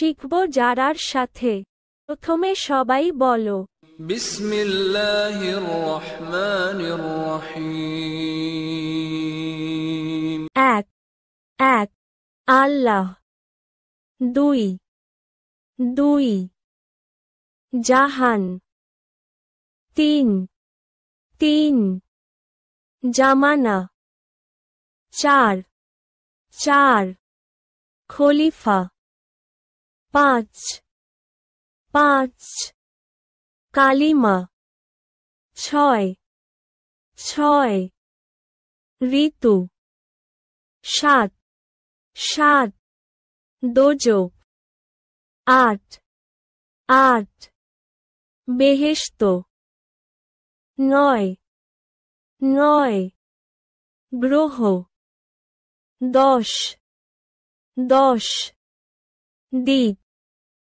শিখব যারার সাথে। প্রথমে সবাই বলো, বিসমিল্লাহির রহমানির রহিম। এক এক আল্লাহ। দুই দুই জাহান। তিন তিন জামানা। চার চার খলিফা। পাঁচ পাঁচ কালিমা। ছয় ছয় ঋতু। সাত সাত দোজখ। আট আট বেহেশত। নয় নয় গ্রহ। দশ দশ দ্বীপ।